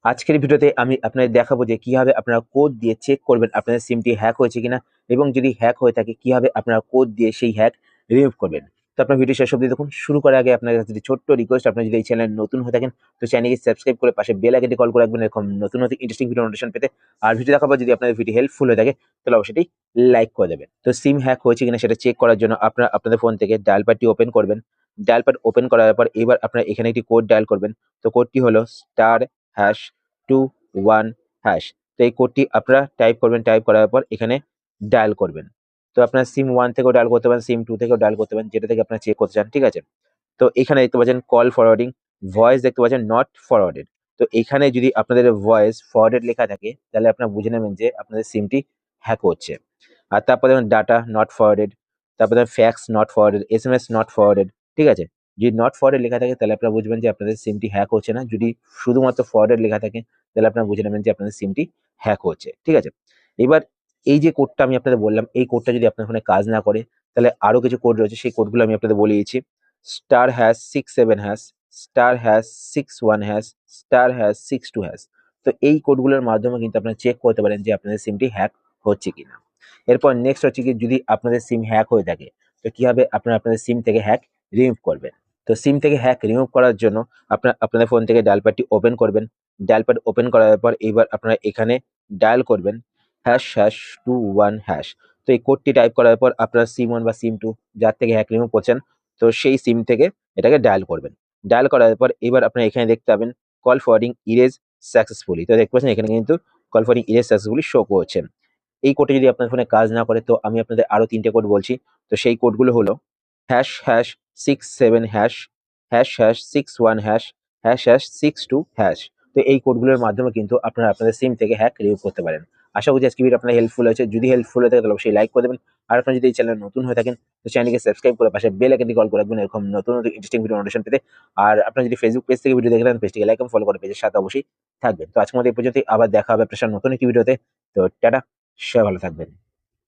আজকের ভিডিওতে আমি আপনাদের দেখাবো যে কিভাবে আপনারা কোড দিয়ে চেক করবেন আপনাদের সিমটি হ্যাক হয়েছে কিনা এবং যদি হ্যাক হয়ে থাকে কিভাবে আপনারা কোড দিয়ে সেই হ্যাক রিমুভ করবেন। তো আপনার ভিডিও শেষ অবধি দেখুন। শুরু করার আগে আপনার কাছে একটি ছোট্ট রিকোয়েস্ট, আপনি যদি এই চ্যানেল নতুন হয়ে থাকেন তো চ্যানেলকে সাবস্ক্রাইব করে পাশে বেল আইকনটি কল করে রাখবেন এরকম নতুন নতুন ইন্টারেস্টিং ভিডিও নোটিফিকেশন পেতে। আর ভিডিও দেখার পর যদি আপনাদের ভিডিও হেল্পফুল হয়ে থাকে তাহলে অবশ্যই লাইক করে দেবেন। তো সিম হ্যাক হয়েছে কিনা সেটা চেক করার জন্য আপনারা আপনাদের ফোন থেকে ডায়াল প্যাডটি ওপেন করবেন। ডায়াল প্যাড ওপেন করার পর এবার আপনারা এখানে একটি কোড ডায়াল করবেন। তো কোডটি হলো *#2*1#। তো এই কোডটি আপনারা টাইপ করবেন, টাইপ করার পর এখানে ডায়াল করবেন। তো আপনার সিম 1 থেকেও ডায়াল করতে পারেন, সিম 2 থেকেও ডায়াল করতে পারেন, যেটা থেকে আপনারা চেক করতে চান, ঠিক আছে? তো এখানে দেখতে পাচ্ছেন কল ফরওয়ার্ডিং, ভয়েস দেখতে পাচ্ছেন নট ফরওয়ার্ডেড। তো এখানে যদি আপনাদের ভয়েস ফরওয়ার্ডেড লেখা থাকে তাহলে আপনারা বুঝে নেবেন যে আপনাদের সিমটি হ্যাক হচ্ছে। আর তারপর দেখুন ডাটা নট ফরওয়ার্ডেড, তারপর দেখুন fax not forwarded, SMS not forwarded, ঠিক আছে? যদি নট ফরওয়ার্ডেড লেখা থাকে তাহলে আপনারা বুঝবেন যে আপনাদের সিমটি হ্যাক হচ্ছে না। যদি শুধুমাত্র ফরওয়ার্ডেড লেখা থাকে তাহলে আপনারা বুঝে নেবেন যে আপনাদের সিমটি হ্যাক হচ্ছে, ঠিক আছে? এবার এই যে কোডটা আমি আপনাদের বললাম, এই কোডটা যদি আপনার ফোনে কাজ না করে তাহলে আরো কিছু কোড রয়েছে, সেই কোডগুলো আমি আপনাদের বলে দিচ্ছি। *#67# *#61# *#62#। তো এই কোডগুলোর মাধ্যমে কিন্তু আপনারা চেক করতে পারেন যে আপনাদের সিমটি হ্যাক হচ্ছে কিনা। এরপর নেক্সট হচ্ছে কি, যদি আপনাদের সিম হ্যাক হয়ে থাকে তো কিভাবে আপনারা আপনাদের সিম থেকে হ্যাক রিমুভ করবেন। তো সিম থেকে হ্যাক রিমুভ করার জন্য আপনাদের ফোন থেকে ডায়াল প্যাডটি ওপেন করবেন। ডায়াল প্যাড ওপেন করার পর এবার আপনারা এখানে ডায়াল করবেন ##21#। তো এই কোডটি টাইপ করার পর আপনার সিম 1 বা সিম 2 যার থেকে হ্যাক রিমুভ করছেন তো সেই সিম থেকে এটাকে ডায়াল করবেন। ডায়াল করার পর এবার আপনারা এখানে দেখতে পাবেন কল ফরওয়ার্ডিং ইরেজ সাকসেসফুলি। তো দেখতে পাচ্ছেন এখানে কিন্তু call forwarding erase successfully show করছে। এই কোডটা যদি আপনার ফোনে কাজ না করে তো আমি আপনাদের আরো ৩ টে কোড বলছি। তো সেই কোডগুলো হলো ##67#, ##61#, ##62#। তো এই কোডগুলোর মাধ্যমে কিন্তু আপনারা আপনাদের সিম থেকে হ্যাক রিমুভ করতে পারেন। আশা করছি আজকের ভিডিও আপনার হেল্পফুল হয়েছে। যদি হেল্পফুল হয়ে থাকে তাহলে অবশ্যই লাইক করে দেবেন। আর আপনারা যদি এই চ্যানেলে নতুন হয়ে থাকেন তো চ্যানেলকে সাবস্ক্রাইব করে পাশে বেল আইকনটি কল করে রাখবেন এরকম নতুন নতুন ইন্টারেস্টিং ভিডিও নোটিফিকেশন পেতে। আর আপনারা যদি ফেসবুক পেজ থেকে ভিডিও দেখে থাকেন পেজটিকে লাইক এবং ফলো করে পেজের সাথে অবশ্যই থাকবেন। তো আজকের মতো এই পর্যন্তই। আবার দেখা হবে আপনার সাথে নতুন একটি ভিডিওতে। তো টাটা, সবাই ভালো থাকবেন।